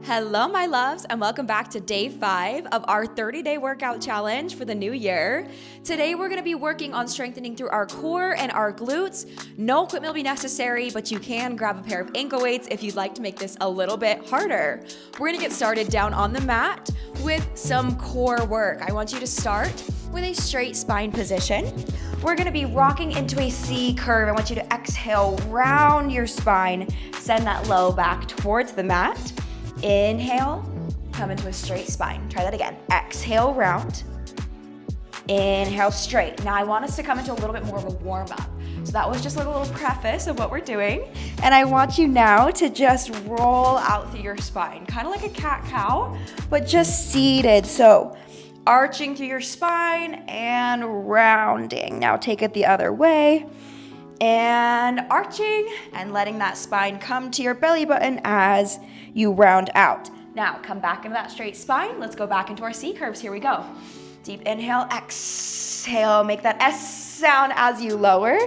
Hello, my loves, and welcome back to day 5 of our 30-day workout challenge for the new year. Today, we're going to be working on strengthening through our core and our glutes. No equipment will be necessary, but you can grab a pair of ankle weights if you'd like to make this a little bit harder. We're going to get started down on the mat with some core work. I want you to start with a straight spine position. We're going to be rocking into a C curve. I want you to exhale, round your spine, send that low back towards the mat. Inhale, come into a straight spine. Try that again. Exhale, round. Inhale, straight. Now I want us to come into a little bit more of a warm up. So that was just like a little preface of what we're doing. And I want you now to just roll out through your spine, kind of like a cat-cow, but just seated. So arching through your spine and rounding. Now take it the other way. And arching and letting that spine come to your belly button as you round out. Now come back into that straight spine. Let's go back into our C curves. Here we go. Deep inhale, exhale. Make that S sound as you lower.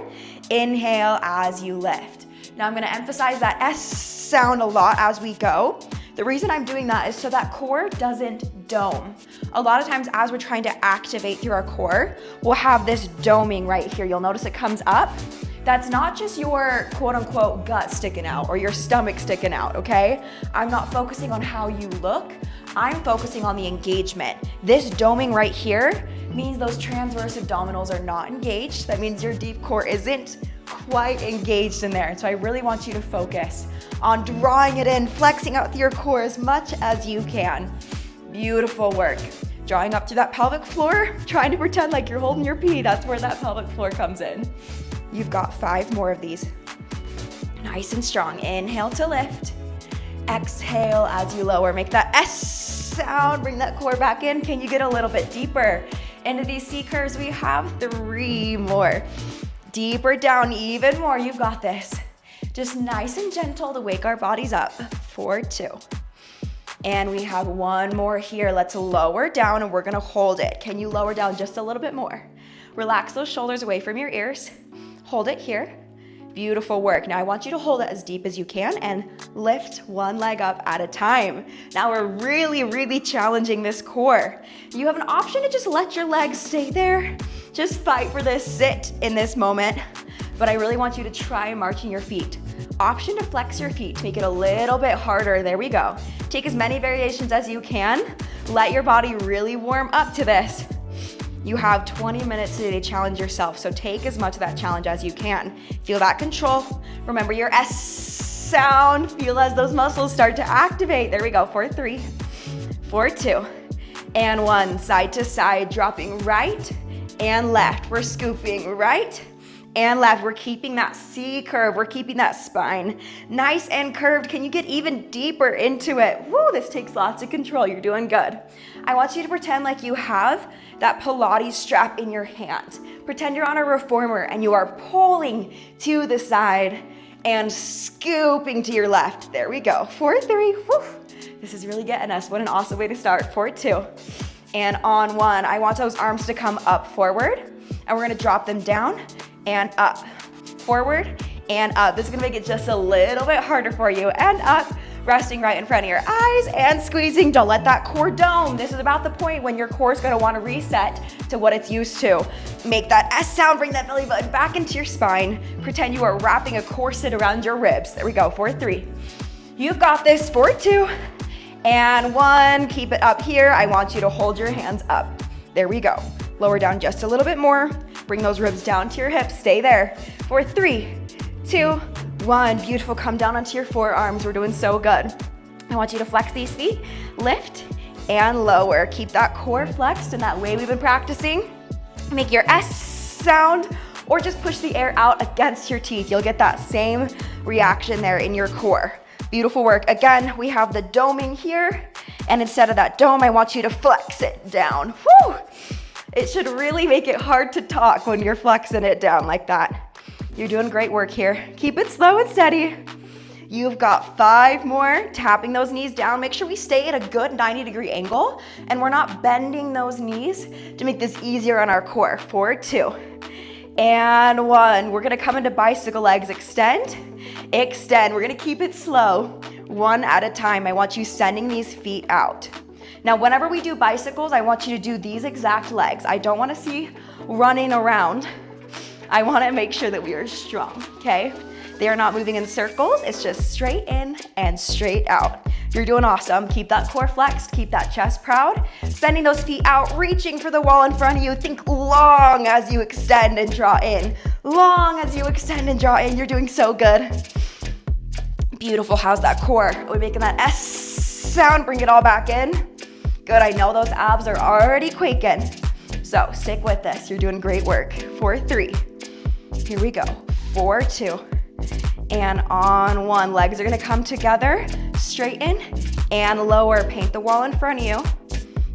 Inhale as you lift. Now I'm going to emphasize that S sound a lot as we go. The reason I'm doing that is so that core doesn't dome. A lot of times as we're trying to activate through our core, we'll have this doming right here. You'll notice it comes up. That's not just your quote unquote gut sticking out or your stomach sticking out, okay? I'm not focusing on how you look. I'm focusing on the engagement. This doming right here means those transverse abdominals are not engaged. That means your deep core isn't quite engaged in there. So I really want you to focus on drawing it in, flexing out through your core as much as you can. Beautiful work. Drawing up to that pelvic floor, trying to pretend like you're holding your pee. That's where that pelvic floor comes in. You've got 5 more of these. Nice and strong. Inhale to lift. Exhale as you lower. Make that S sound. Bring that core back in. Can you get a little bit deeper into these C curves? We have 3 more. Deeper down, even more. You've got this. Just nice and gentle to wake our bodies up. 4, 2. And we have 1 more here. Let's lower down and we're gonna hold it. Can you lower down just a little bit more? Relax those shoulders away from your ears. Hold it here. Beautiful work. Now I want you to hold it as deep as you can and lift 1 leg up at a time. Now we're really challenging this core. You have an option to just let your legs stay there. Just fight for this sit in this moment. But I really want you to try marching your feet. Option to flex your feet to make it a little bit harder. There we go. Take as many variations as you can. Let your body really warm up to this. You have 20 minutes today to challenge yourself, so take as much of that challenge as you can. Feel that control. Remember your S sound. Feel as those muscles start to activate. There we go. 4, 3, 4, 2, and 1. Side to side, dropping right and left. We're scooping right and left. We're keeping that C curve. We're keeping that spine nice and curved. Can you get even deeper into it? Woo, this takes lots of control. You're doing good. I want you to pretend like you have that Pilates strap in your hand. Pretend you're on a reformer and you are pulling to the side and scooping to your left. There we go. 4, 3, woo. This is really getting us. What an awesome way to start. 4, 2, and on 1. I want those arms to come up forward and we're gonna drop them down and up, forward and up. This is gonna make it just a little bit harder for you. And up, resting right in front of your eyes and squeezing. Don't let that core dome. This is about the point when your core is gonna wanna reset to what it's used to. Make that S sound, bring that belly button back into your spine. Pretend you are wrapping a corset around your ribs. There we go, 4, 3. You've got this, 4, 2, and 1. Keep it up here. I want you to hold your hands up. There we go. Lower down just a little bit more. Bring those ribs down to your hips. Stay there. 4, 3, 2, 1. Beautiful. Come down onto your forearms. We're doing so good. I want you to flex these feet. Lift and lower. Keep that core flexed in that way we've been practicing. Make your S sound or just push the air out against your teeth. You'll get that same reaction there in your core. Beautiful work. Again, we have the doming here. And instead of that dome, I want you to flex it down. Woo! It should really make it hard to talk when you're flexing it down like that. You're doing great work here. Keep it slow and steady. You've got 5 more. Tapping those knees down. Make sure we stay at a good 90-degree angle and we're not bending those knees to make this easier on our core. 4, 2, and 1. We're gonna come into bicycle legs. Extend, extend. We're gonna keep it slow. one at a time. I want you sending these feet out. Now, whenever we do bicycles, I want you to do these exact legs. I don't want to see running around. I want to make sure that we are strong, okay? They are not moving in circles. It's just straight in and straight out. You're doing awesome. Keep that core flexed. Keep that chest proud. Sending those feet out, reaching for the wall in front of you. Think long as you extend and draw in. Long as you extend and draw in. You're doing so good. Beautiful. How's that core? Are we making that S sound? Bring it all back in. Good. I know those abs are already quaking. So stick with this. You're doing great work. 4, 3. Here we go. 4, 2. And on 1. Legs are going to come together. Straighten and lower. Paint the wall in front of you.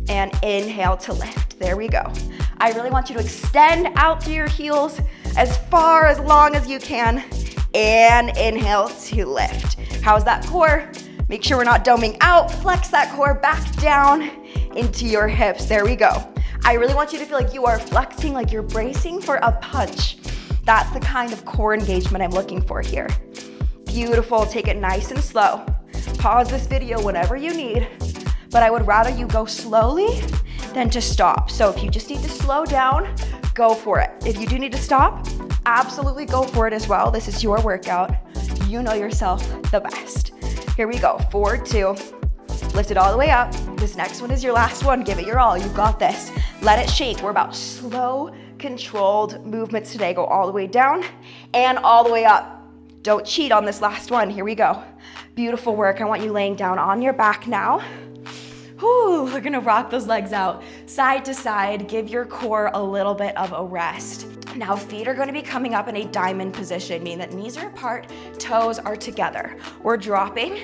And inhale to lift. There we go. I really want you to extend out through your heels as far, as long as you can. And inhale to lift. How's that core? Make sure we're not doming out. Flex that core back down into your hips. There we go. I really want you to feel like you are flexing, like you're bracing for a punch. That's the kind of core engagement I'm looking for here. Beautiful. Take it nice and slow. Pause this video whenever you need, but I would rather you go slowly than to stop. So if you just need to slow down, go for it. If you do need to stop, absolutely go for it as well. This is your workout. You know yourself the best. Here we go. 4, 2. Lift it all the way up. This next one is your last one. Give it your all. You got this. Let it shake. We're about slow, controlled movements today. Go all the way down and all the way up. Don't cheat on this last one. Here we go. Beautiful work. I want you laying down on your back now. Whew, we're gonna rock those legs out side to side. Give your core a little bit of a rest. Now feet are gonna be coming up in a diamond position, meaning that knees are apart, toes are together. We're dropping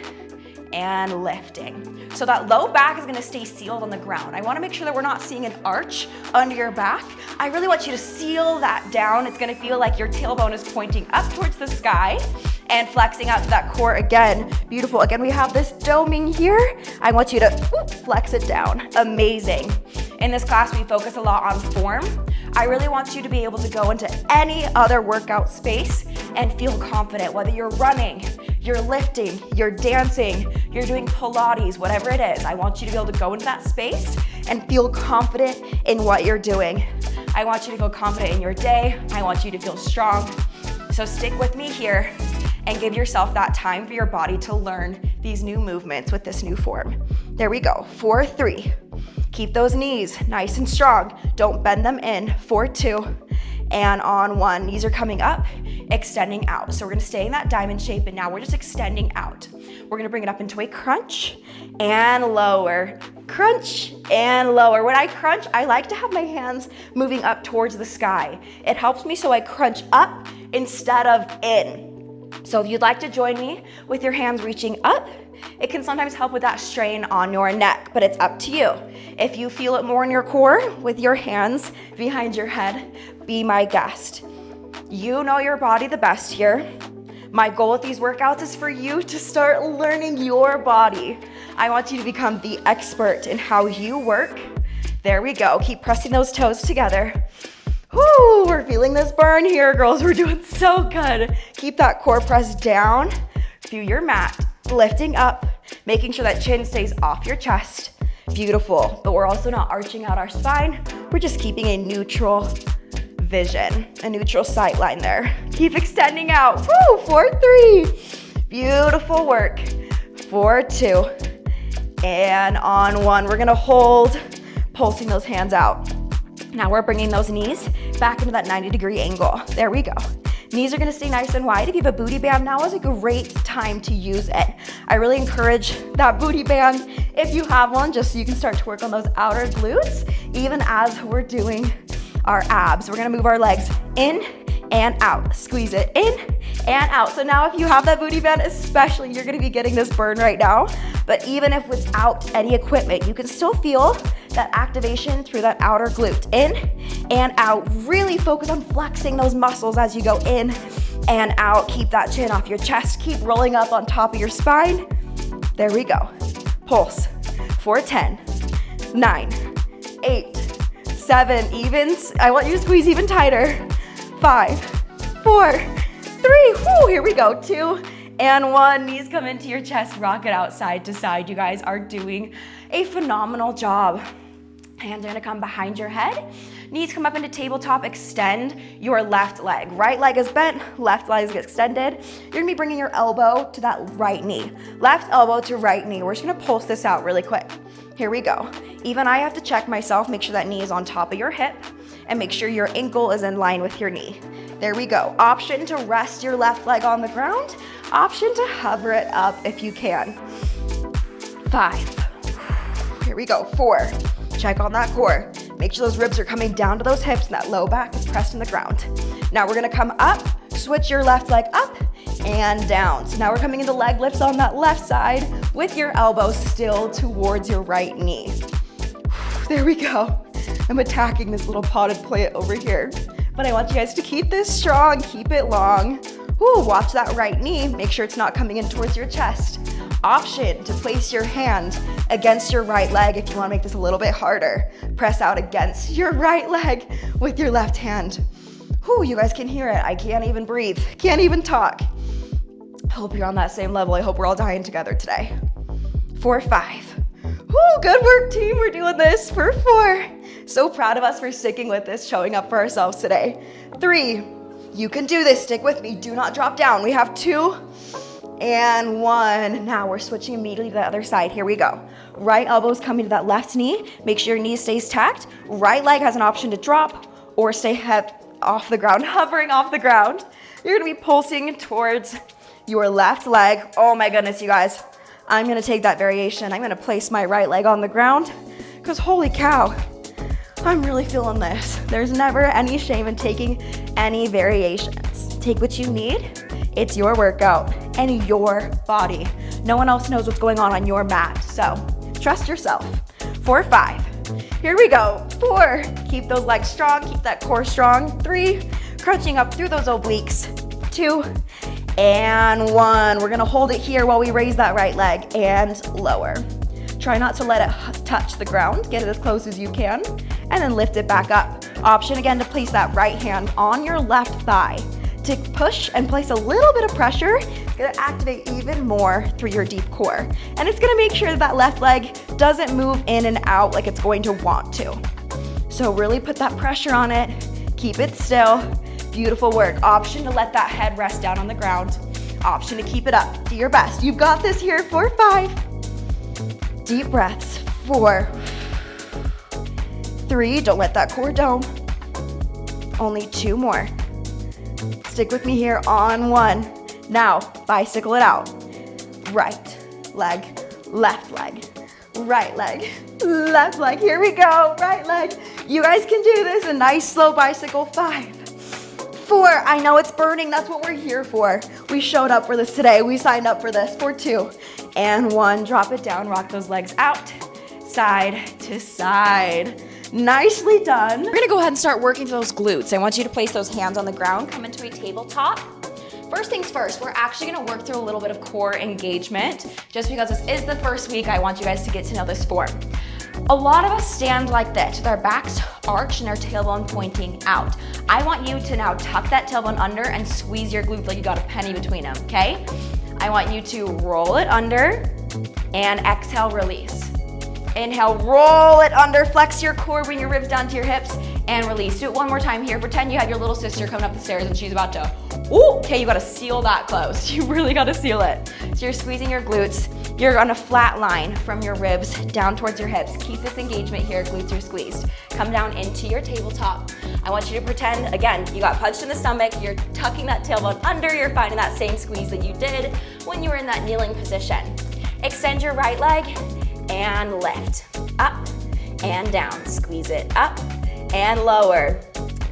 and lifting. So that low back is gonna stay sealed on the ground. I wanna make sure that we're not seeing an arch under your back. I really want you to seal that down. It's gonna feel like your tailbone is pointing up towards the sky and flexing out to that core again. Beautiful. Again, we have this doming here. I want you to flex it down. Amazing. In this class, we focus a lot on form. I really want you to be able to go into any other workout space and feel confident, whether you're running, you're lifting, you're dancing, you're doing Pilates, whatever it is. I want you to be able to go into that space and feel confident in what you're doing. I want you to feel confident in your day. I want you to feel strong. So stick with me here and give yourself that time for your body to learn these new movements with this new form. There we go. 4, 3. Keep those knees nice and strong. Don't bend them in. 4, 2. And on 1, knees are coming up, extending out. So we're gonna stay in that diamond shape, and now we're just extending out. We're gonna bring it up into a crunch and lower. Crunch and lower. When I crunch, I like to have my hands moving up towards the sky. It helps me so I crunch up instead of in. So if you'd like to join me with your hands reaching up, it can sometimes help with that strain on your neck, but it's up to you. If you feel it more in your core with your hands behind your head, be my guest. You know your body the best here. My goal with these workouts is for you to start learning your body. I want you to become the expert in how you work. There we go. Keep pressing those toes together. Whoo, we're feeling this burn here, girls. We're doing so good. Keep that core pressed down through your mat, lifting up, making sure that chin stays off your chest. Beautiful, but we're also not arching out our spine. We're just keeping a neutral vision, a neutral sight line there. Keep extending out. Woo, 4, 3. Beautiful work. 4, 2. And on 1, we're gonna hold, pulsing those hands out. Now we're bringing those knees back into that 90-degree angle. There we go. Knees are gonna stay nice and wide. If you have a booty band, now is a great time to use it. I really encourage that booty band if you have one, just so you can start to work on those outer glutes, even as we're doing our abs. We're gonna move our legs in and out. Squeeze it in and out. So now if you have that booty band, especially, you're gonna be getting this burn right now. But even if without any equipment, you can still feel that activation through that outer glute. In and out. Really focus on flexing those muscles as you go in and out. Keep that chin off your chest. Keep rolling up on top of your spine. There we go. Pulse. 4, 10, 9, 8, 7, evens. I want you to squeeze even tighter. 5, 4, 3, whoo, here we go. 2, And 1, knees come into your chest, rock it out side to side. You guys are doing a phenomenal job. Hands are gonna come behind your head. Knees come up into tabletop, extend your left leg. Right leg is bent, left leg is extended. You're gonna be bringing your elbow to that right knee. Left elbow to right knee. We're just gonna pulse this out really quick. Here we go. Even I have to check myself, make sure that knee is on top of your hip, and make sure your ankle is in line with your knee. There we go. Option to rest your left leg on the ground. Option to hover it up if you can. 5. Here we go. 4. Check on that core. Make sure those ribs are coming down to those hips and that low back is pressed in the ground. Now we're gonna come up, switch your left leg up and down. So now we're coming into leg lifts on that left side with your elbows still towards your right knee. There we go. I'm attacking this little potted plant over here. But I want you guys to keep this strong, keep it long. Watch that right knee. Make sure it's not coming in towards your chest. Option to place your hand against your right leg if you want to make this a little bit harder. Press out against your right leg with your left hand. You guys can hear it. I can't even breathe. Can't even talk. Hope you're on that same level. I hope we're all dying together today. 4, 5. Good work, team. We're doing this for 4. So proud of us for sticking with this, showing up for ourselves today. 3. You can do this. Stick with me. Do not drop down. We have 2 and 1. Now we're switching immediately to the other side. Here we go. Right elbow's coming to that left knee. Make sure your knee stays tacked. Right leg has an option to drop or stay off the ground, hovering off the ground. You're gonna be pulsing towards your left leg. Oh my goodness, you guys. I'm gonna take that variation. I'm gonna place my right leg on the ground because holy cow, I'm really feeling this. There's never any shame in taking any variations. Take what you need. It's your workout and your body. No one else knows what's going on your mat, so trust yourself. 4, 5. Here we go. 4, keep those legs strong, keep that core strong. 3, crunching up through those obliques. 2, and 1. We're gonna hold it here while we raise that right leg and lower. Try not to let it touch the ground. Get it as close as you can, and then lift it back up. Option again to place that right hand on your left thigh. To push and place a little bit of pressure, it's gonna activate even more through your deep core. And it's gonna make sure that that left leg doesn't move in and out like it's going to want to. So really put that pressure on it, keep it still. Beautiful work. Option to let that head rest down on the ground. Option to keep it up. Do your best. You've got this here. 4, 5. Deep breaths. 4, 3. Don't let that core dome. Only 2 more. Stick with me here on 1. Now, bicycle it out. Right leg, left leg, right leg, left leg. Here we go. Right leg. You guys can do this. A nice slow bicycle. 5, 4. I know it's burning. That's what we're here for. We showed up for this today. We signed up for this. 4, 2, and 1. Drop it down. Rock those legs out, side to side. Nicely done. We're gonna go ahead and start working those glutes. I want you to place those hands on the ground, come into a tabletop. First things first, we're actually gonna work through a little bit of core engagement. Just because this is the first week, I want you guys to get to know this form. A lot of us stand like this with our backs arched and our tailbone pointing out. I want you to now tuck that tailbone under and squeeze your glutes like you got a penny between them, okay? I want you to roll it under and exhale, release. Inhale, roll it under, flex your core, bring your ribs down to your hips, and release. Do it one more time here. Pretend you have your little sister coming up the stairs and she's about to, okay, you gotta seal that close. You really gotta seal it. So you're squeezing your glutes. You're on a flat line from your ribs down towards your hips. Keep this engagement here, glutes are squeezed. Come down into your tabletop. I want you to pretend, again, you got punched in the stomach, you're tucking that tailbone under, you're finding that same squeeze that you did when you were in that kneeling position. Extend your right leg, and lift, up and down. Squeeze it up and lower.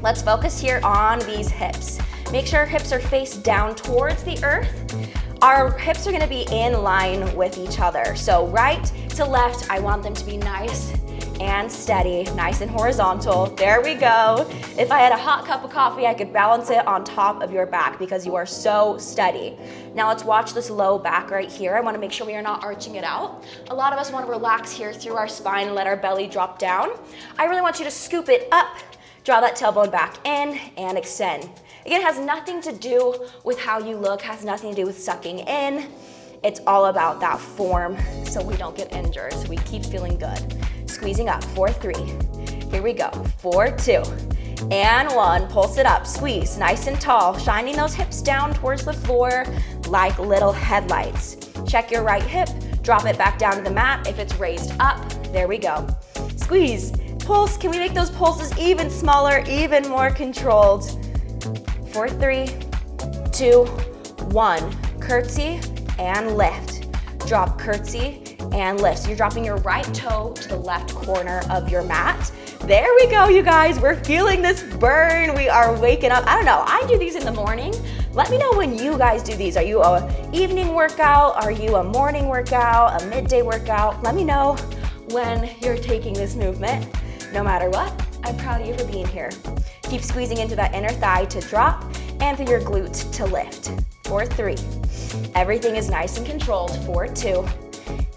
Let's focus here on these hips. Make sure our hips are faced down towards the earth. Our hips are gonna be in line with each other. So right to left, I want them to be nice and steady, nice and horizontal. There we go. If I had a hot cup of coffee, I could balance it on top of your back because you are so steady. Now let's watch this low back right here. I wanna make sure we are not arching it out. A lot of us wanna relax here through our spine and let our belly drop down. I really want you to scoop it up, draw that tailbone back in and extend. Again, it has nothing to do with how you look, has nothing to do with sucking in. It's all about that form so we don't get injured, so we keep feeling good. Squeezing up, 4, 3. Here we go, 4, 2. And 1, pulse it up, squeeze, nice and tall, shining those hips down towards the floor like little headlights. Check your right hip, drop it back down to the mat. If it's raised up, there we go. Squeeze, pulse, can we make those pulses even smaller, even more controlled? 4, 3, 2, 1, curtsy and lift. Drop, curtsy and lift. So you're dropping your right toe to the left corner of your mat. There we go, you guys. We're feeling this burn. We are waking up. I don't know, I do these in the morning. Let me know when you guys do these. Are you an evening workout? Are you a morning workout, a midday workout? Let me know when you're taking this movement. No matter what, I'm proud of you for being here. Keep squeezing into that inner thigh to drop and through your glute to lift. 4, 3. Everything is nice and controlled. 4, 2.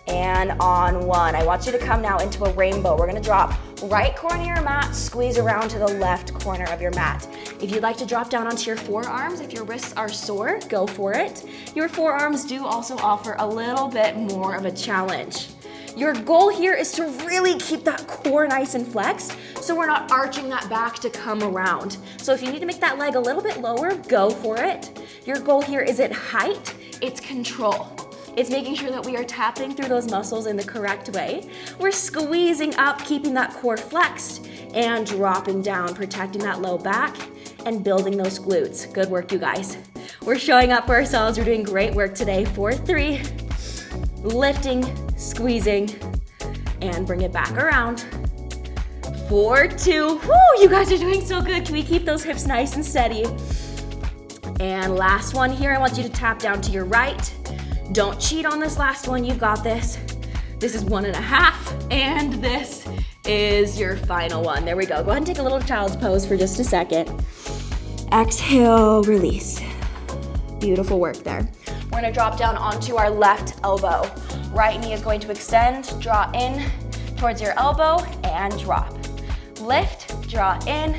And on 1. I want you to come now into a rainbow. We're gonna drop right corner of your mat, squeeze around to the left corner of your mat. If you'd like to drop down onto your forearms, if your wrists are sore, go for it. Your forearms do also offer a little bit more of a challenge. Your goal here is to really keep that core nice and flexed so we're not arching that back to come around. So if you need to make that leg a little bit lower, go for it. Your goal here isn't height, it's control. It's making sure that we are tapping through those muscles in the correct way. We're squeezing up, keeping that core flexed, and dropping down, protecting that low back, and building those glutes. Good work, you guys. We're showing up for ourselves. We're doing great work today. 4, 3, lifting, squeezing, and bring it back around. 4, 2, whoo, you guys are doing so good. Can we keep those hips nice and steady? And last one here, I want you to tap down to your right. Don't cheat on this last one, you've got this. This is 1.5, and this is your final one. There we go. Go ahead and take a little child's pose for just a second. Exhale, release. Beautiful work there. We're gonna drop down onto our left elbow. Right knee is going to extend, draw in towards your elbow, and drop. Lift, draw in,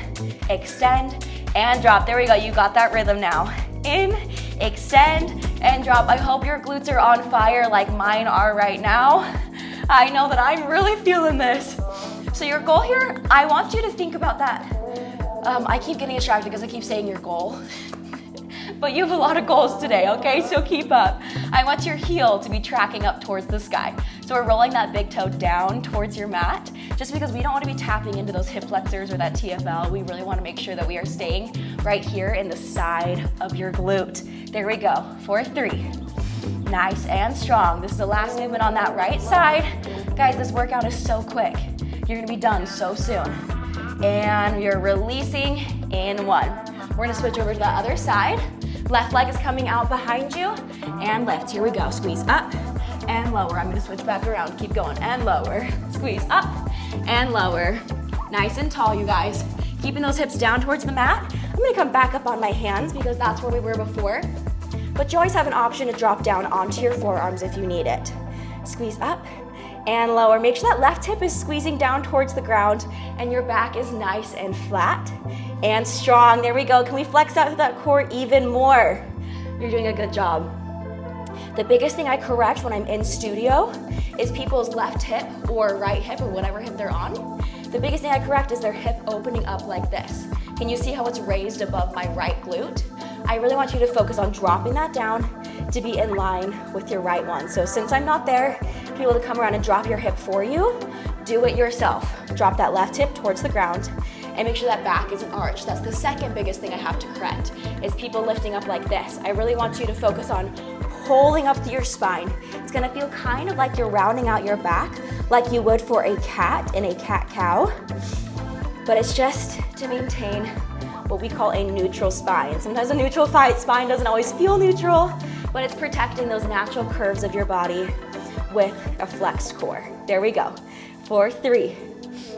extend, and drop. There we go, you got that rhythm now. In, extend, and drop. I hope your glutes are on fire like mine are right now. I know that I'm really feeling this. So your goal here, I want you to think about that. I keep getting distracted because I keep saying your goal. But you have a lot of goals today, okay? So keep up. I want your heel to be tracking up towards the sky. So we're rolling that big toe down towards your mat, just because we don't want to be tapping into those hip flexors or that TFL. We really want to make sure that we are staying right here in the side of your glute. There we go, 4, 3. Nice and strong. This is the last movement on that right side. Guys, this workout is so quick. You're gonna be done so soon. And you're releasing in 1. We're gonna switch over to the other side. Left leg is coming out behind you, and lift. Here we go, squeeze up and lower. I'm gonna switch back around, keep going, and lower. Squeeze up and lower. Nice and tall, you guys. Keeping those hips down towards the mat. I'm gonna come back up on my hands because that's where we were before. But you always have an option to drop down onto your forearms if you need it. Squeeze up and lower. Make sure that left hip is squeezing down towards the ground and your back is nice and flat and strong. There we go. Can we flex out to that core even more? You're doing a good job. The biggest thing I correct when I'm in studio is people's left hip or right hip or whatever hip they're on. The biggest thing I correct is their hip opening up like this. Can you see how it's raised above my right glute? I really want you to focus on dropping that down to be in line with your right one. So since I'm not there to be able to come around and drop your hip for you, do it yourself. Drop that left hip towards the ground and make sure that back is an arch. That's the second biggest thing I have to correct, is people lifting up like this. I really want you to focus on pulling up through your spine. It's gonna feel kind of like you're rounding out your back like you would for a cat in a cat-cow, but it's just to maintain what we call a neutral spine. Sometimes a neutral spine doesn't always feel neutral, but it's protecting those natural curves of your body with a flexed core. There we go. 4, 3.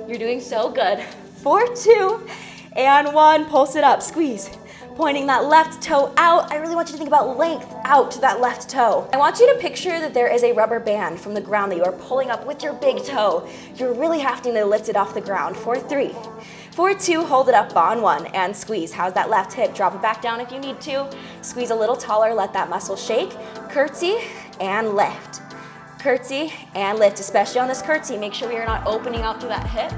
You're doing so good. 4, 2, and 1. Pulse it up, squeeze. Pointing that left toe out. I really want you to think about length out to that left toe. I want you to picture that there is a rubber band from the ground that you are pulling up with your big toe. You're really having to lift it off the ground. 4, 3. For 2, hold it up on 1 and squeeze. How's that left hip? Drop it back down if you need to. Squeeze a little taller, let that muscle shake. Curtsy and lift. Curtsy and lift, especially on this curtsy. Make sure you're not opening out through that hip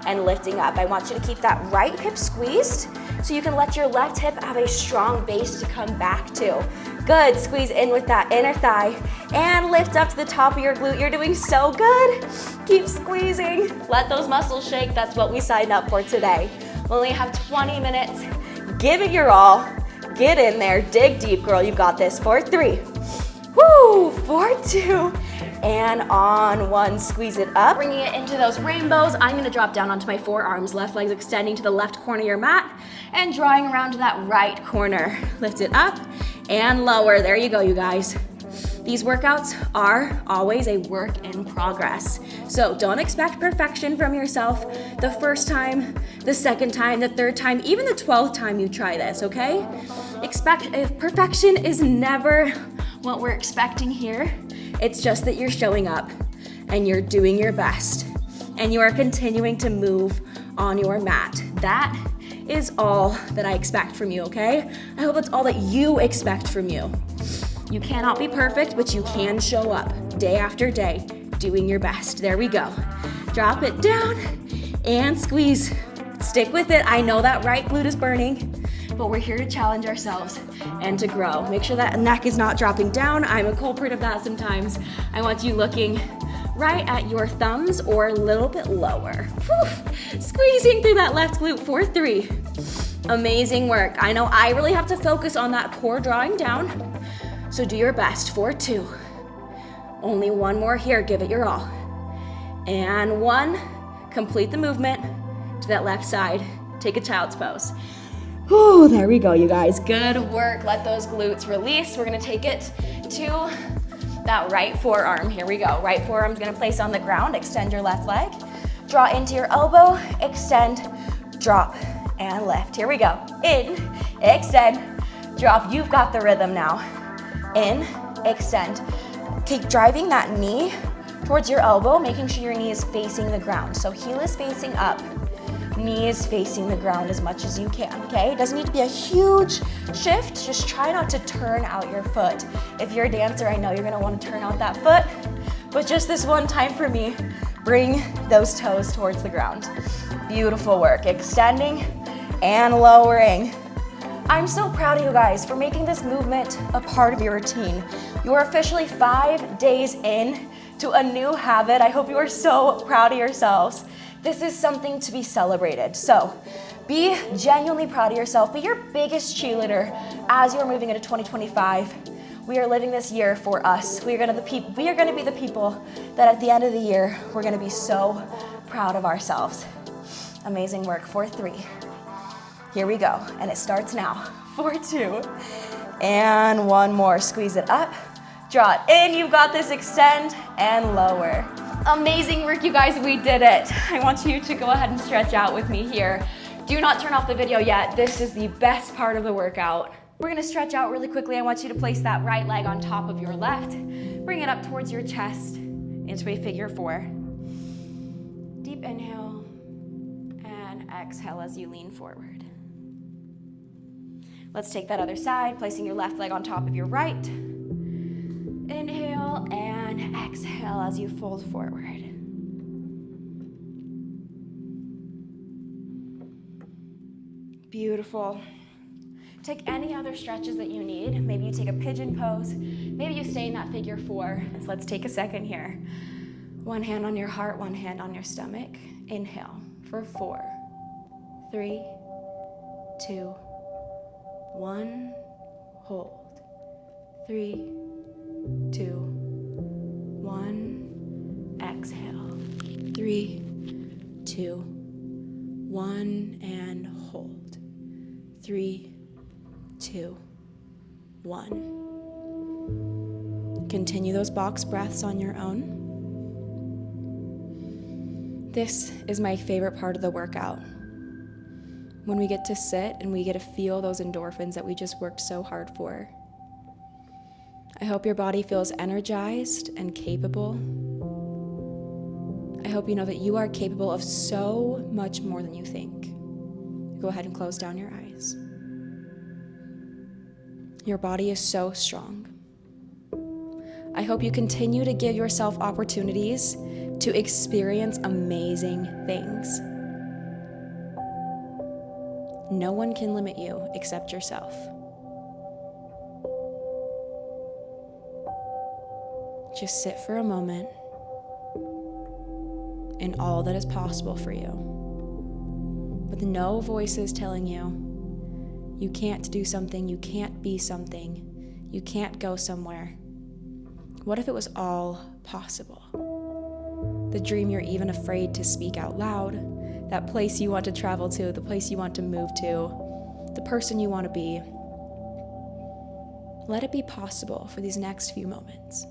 and lifting up. I want you to keep that right hip squeezed so you can let your left hip have a strong base to come back to. Good, squeeze in with that inner thigh and lift up to the top of your glute. You're doing so good. Keep squeezing. Let those muscles shake. That's what we signed up for today. We only have 20 minutes. Give it your all. Get in there. Dig deep, girl. You got this. For 3. Woo! For 2. And on 1, squeeze it up. Bringing it into those rainbows. I'm gonna drop down onto my forearms. Left leg's extending to the left corner of your mat and drawing around to that right corner. Lift it up and lower. There you go, you guys. These workouts are always a work in progress. So don't expect perfection from yourself the first time, the second time, the third time, even the 12th time you try this, okay? Perfection is never what we're expecting here. It's just that you're showing up and you're doing your best and you are continuing to move on your mat. That is all that I expect from you, okay? I hope that's all that you expect from you. You cannot be perfect, but you can show up day after day, doing your best. There we go. Drop it down and squeeze. Stick with it. I know that right glute is burning, but we're here to challenge ourselves and to grow. Make sure that neck is not dropping down. I'm a culprit of that sometimes. I want you looking right at your thumbs or a little bit lower. Whew. Squeezing through that left glute for 3. Amazing work. I know I really have to focus on that core drawing down. So do your best for 2. Only 1 more here, give it your all. And 1, complete the movement to that left side. Take a child's pose. Whew, there we go, you guys. Good work, let those glutes release. We're gonna take it to that right forearm. Here we go, right forearm's gonna place on the ground. Extend your left leg. Draw into your elbow, extend, drop, and lift. Here we go, in, extend, drop. You've got the rhythm now. In, extend. Keep driving that knee towards your elbow, making sure your knee is facing the ground. So heel is facing up, knee is facing the ground as much as you can, okay? It doesn't need to be a huge shift. Just try not to turn out your foot. If you're a dancer, I know you're gonna wanna turn out that foot, but just this one time for me, bring those toes towards the ground. Beautiful work, extending and lowering. I'm so proud of you guys for making this movement a part of your routine. You are officially 5 days in to a new habit. I hope you are so proud of yourselves. This is something to be celebrated. So be genuinely proud of yourself. Be your biggest cheerleader as you're moving into 2025. We are living this year for us. We are gonna be the people that at the end of the year, we're gonna be so proud of ourselves. Amazing work for 3. Here we go, and it starts now. For 2, and 1 more. Squeeze it up, draw it in. You've got this, extend and lower. Amazing work, you guys, we did it. I want you to go ahead and stretch out with me here. Do not turn off the video yet. This is the best part of the workout. We're gonna stretch out really quickly. I want you to place that right leg on top of your left. Bring it up towards your chest into a figure 4. Deep inhale and exhale as you lean forward. Let's take that other side, placing your left leg on top of your right. Inhale and exhale as you fold forward. Beautiful. Take any other stretches that you need. Maybe you take a pigeon pose. Maybe you stay in that figure 4. So let's take a second here. 1 hand on your heart, 1 hand on your stomach. Inhale for 4, 3, 2, 1, hold. 3, 2, 1, exhale. 3, 2, 1, and hold. 3, 2, 1. Continue those box breaths on your own. This is my favorite part of the workout. When we get to sit and we get to feel those endorphins that we just worked so hard for. I hope your body feels energized and capable. I hope you know that you are capable of so much more than you think. Go ahead and close down your eyes. Your body is so strong. I hope you continue to give yourself opportunities to experience amazing things. No one can limit you except yourself. Just sit for a moment in all that is possible for you, with no voices telling you you can't do something, you can't be something, you can't go somewhere. What if it was all possible? The dream you're even afraid to speak out loud, that place you want to travel to, the place you want to move to, the person you want to be. Let it be possible for these next few moments.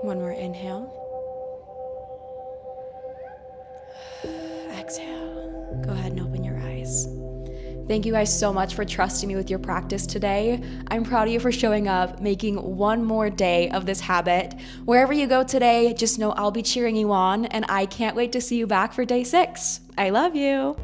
One more inhale. Exhale. Go ahead and open your eyes. Thank you guys so much for trusting me with your practice today. I'm proud of you for showing up, making one more day of this habit. Wherever you go today, just know I'll be cheering you on, and I can't wait to see you back for day 6. I love you.